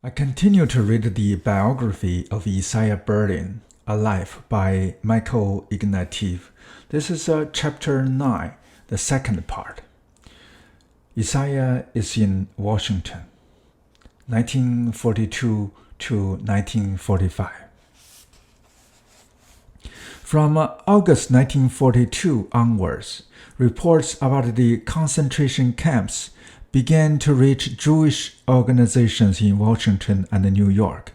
I continue to read the biography of Isaiah Berlin, A Life by Michael Ignatieff. This is chapter 9, the second part. Isaiah is in Washington, 1942 to 1945. From August 1942 onwards, reports about the concentration camps began to reach Jewish organizations in Washington and New York.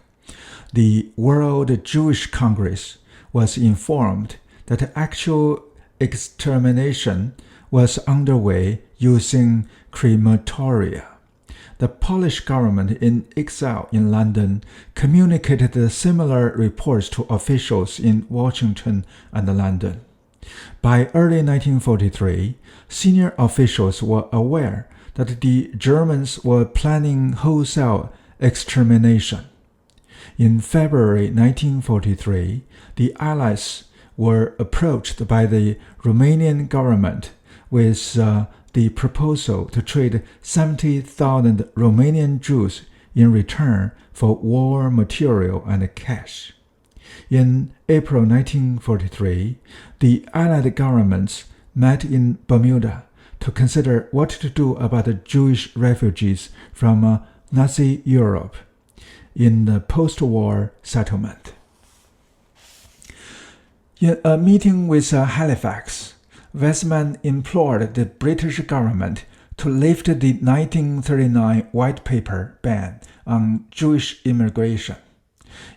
The World Jewish Congress was informed that actual extermination was underway using crematoria. The Polish government in exile in London communicated similar reports to officials in Washington and London. By early 1943, senior officials were aware that the Germans were planning wholesale extermination. In February 1943, the Allies were approached by the Romanian government with the proposal to trade 70,000 Romanian Jews in return for war material and cash. In April 1943, the Allied governments met in Bermuda to consider what to do about the Jewish refugees from Nazi Europe in the post-war settlement. In a meeting with Halifax, Weizmann implored the British government to lift the 1939 White Paper ban on Jewish immigration.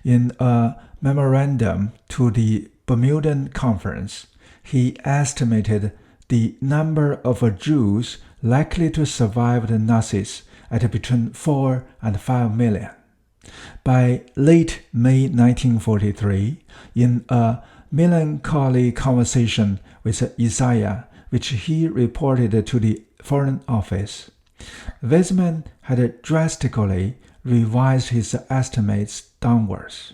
In a memorandum to the Bermudan Conference, he estimated the number of Jews likely to survive the Nazis at between 4 and 5 million. By late May 1943, in a melancholy conversation with Isaiah, which he reported to the Foreign Office, Weizmann had drastically revised his estimates downwards.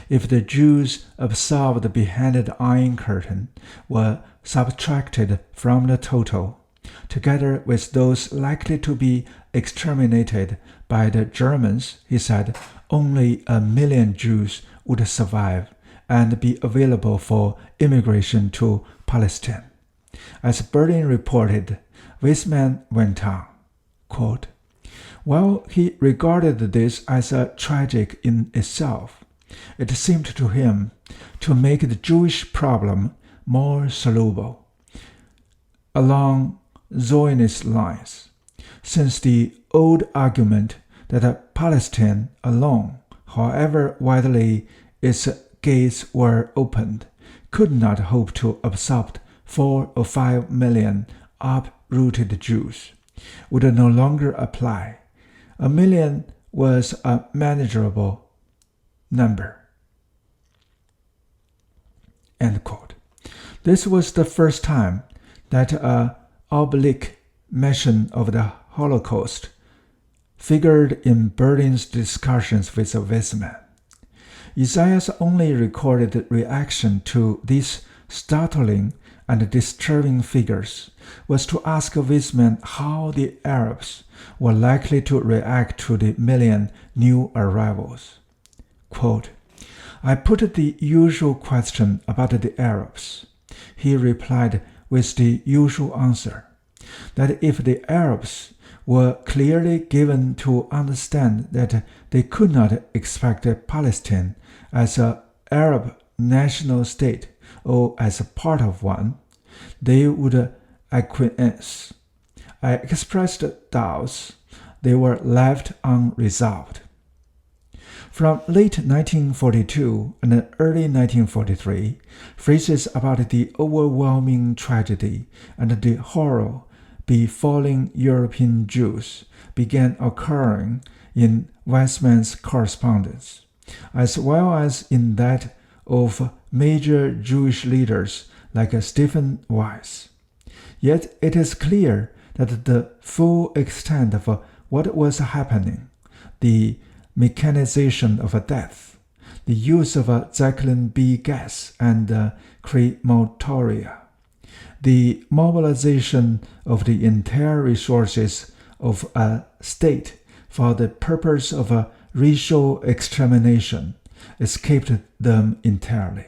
If the Jews absorbed behind the Iron Curtain were subtracted from the total, together with those likely to be exterminated by the Germans, he said, only 1 million Jews would survive and be available for immigration to Palestine. As Berlin reported, Weizmann went on, quote, "While he regarded this as tragic in itself, it seemed to him to make the Jewish problem more soluble along Zionist lines, since the old argument that Palestine alone, however widely its gates were opened, could not hope to absorb 4 or 5 million uprooted Jews, would no longer apply. 1 million was a manageable number." End quote. This was the first time that an oblique mention of the Holocaust figured in Berlin's discussions with Weizmann. Isaiah's only recorded reaction to these startling and disturbing figures was to ask Weizmann how the Arabs were likely to react to the 1 million new arrivals. Quote, "I put the usual question about the Arabs. He replied with the usual answer, that if the Arabs were clearly given to understand that they could not expect Palestine as an Arab national state or as a part of one, they would acquiesce. I expressed doubts. They were left unresolved." From late 1942 and early 1943, phrases about the overwhelming tragedy and the horror befalling European Jews began occurring in Weizmann's correspondence, as well as in that of major Jewish leaders like Stephen Wise. Yet it is clear that the full extent of what was happening, the mechanization of death, the use of Zyklon B gas and crematoria, the mobilization of the entire resources of a state for the purpose of racial extermination escaped them entirely.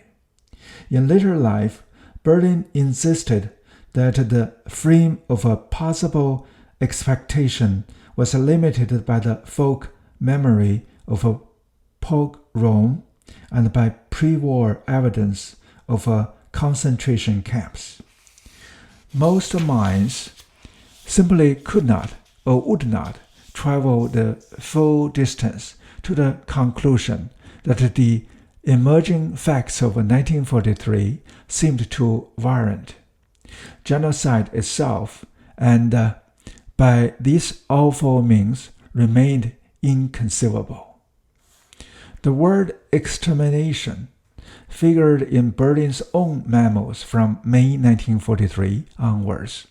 In later life, Berlin insisted that the frame of a possible expectation was limited by the folk memory of a pogrom and by pre-war evidence of concentration camps. Most minds simply could not or would not travel the full distance to the conclusion that the emerging facts of 1943 seemed to warrant genocide itself, and by these awful means remained inconceivable. The word extermination figured in Berlin's own memos from May 1943 onwards,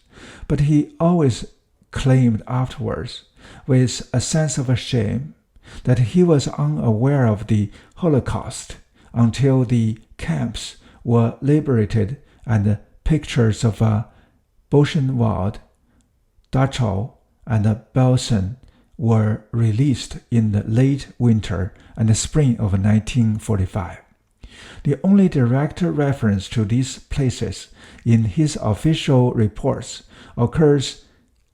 but he always claimed afterwards, with a sense of shame, that he was unaware of the Holocaust until the camps were liberated and pictures of Buchenwald, Dachau, and Belsen were released in the late winter and the spring of 1945. The only direct reference to these places in his official reports occurs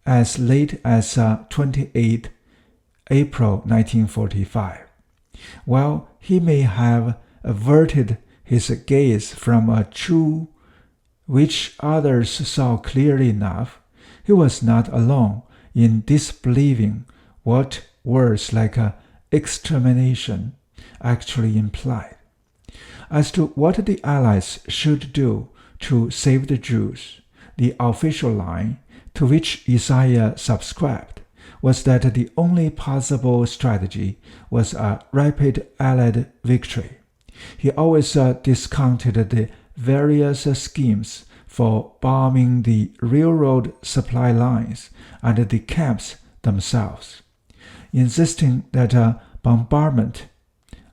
as late as 28 April 1945. While he may have averted his gaze from a truth which others saw clearly enough, he was not alone in disbelieving what words like extermination actually implied. As to what the Allies should do to save the Jews, the official line, to which Isaiah subscribed, was that the only possible strategy was a rapid Allied victory. He always discounted the various schemes for bombing the railroad supply lines and the camps themselves, insisting that a bombardment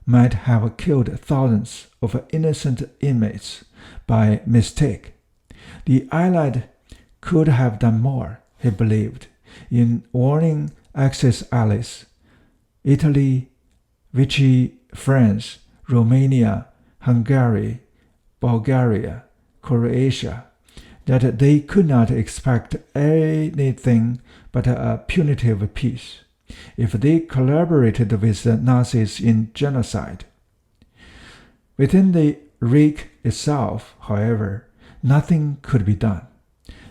might have killed thousands of innocent inmates by mistake. The Allied could have done more, he believed, in warning Axis allies, Italy, Vichy, France, Romania, Hungary, Bulgaria, Croatia, that they could not expect anything but a punitive peace if they collaborated with the Nazis in genocide. Within the Reich itself, however, nothing could be done.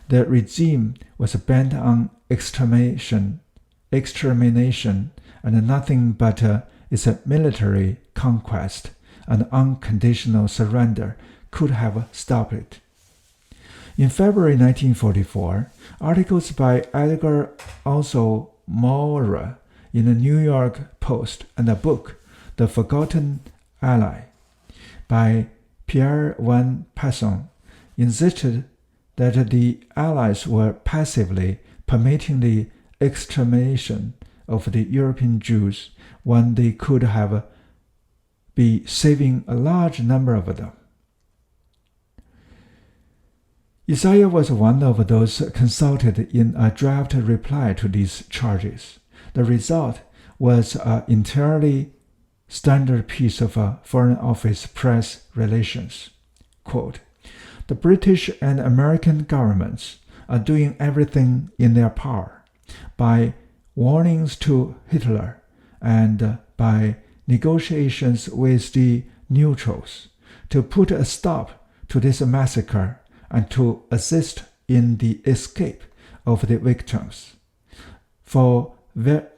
The regime was bent on extermination, and nothing but its military conquest and unconditional surrender could have stopped it. In February 1944, articles by Edgar Also Maurer in the New York Post and a book, The Forgotten Ally, by Pierre Van Passon, insisted that the Allies were passively permitting the extermination of the European Jews when they could have been saving a large number of them. Isaiah was one of those consulted in a draft reply to these charges. The result was an entirely standard piece of Foreign Office press relations. Quote, "The British and American governments are doing everything in their power, by warnings to Hitler and by negotiations with the neutrals, to put a stop to this massacre and to assist in the escape of the victims. For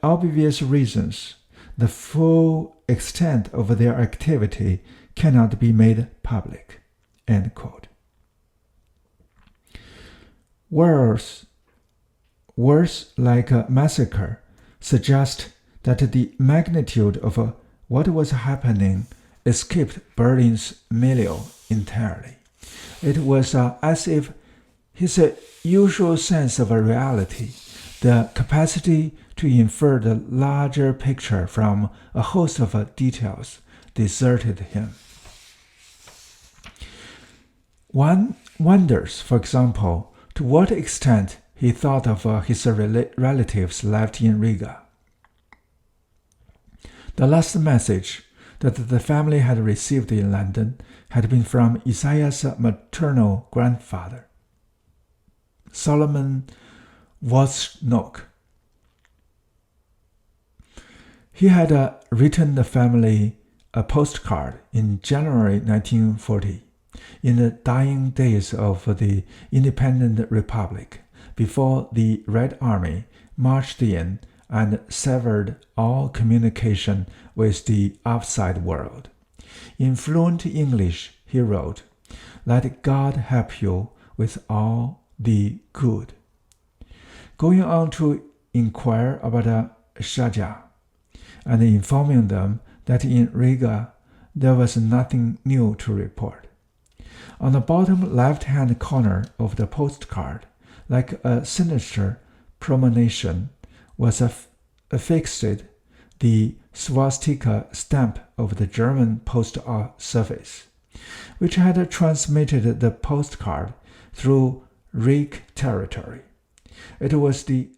obvious reasons, the full extent of their activity cannot be made public." End quote. Words like a massacre suggest that the magnitude of what was happening escaped Berlin's milieu entirely. It was as if his usual sense of reality, the capacity to infer the larger picture from a host of details, deserted him. One wonders, for example, to what extent he thought of his relatives left in Riga. The last message that the family had received in London had been from Isaiah's maternal grandfather, Solomon Wozniak. He had written the family a postcard in January 1940, in the dying days of the independent republic, before the Red Army marched in and severed all communication with the outside world. In fluent English, he wrote, "Let God help you with all the good." Going on to inquire about Sharjah, and informing them that in Riga there was nothing new to report. On the bottom left-hand corner of the postcard, like a sinister premonition, was affixed the swastika stamp of the German Post Service, which had transmitted the postcard through Reich territory. It was the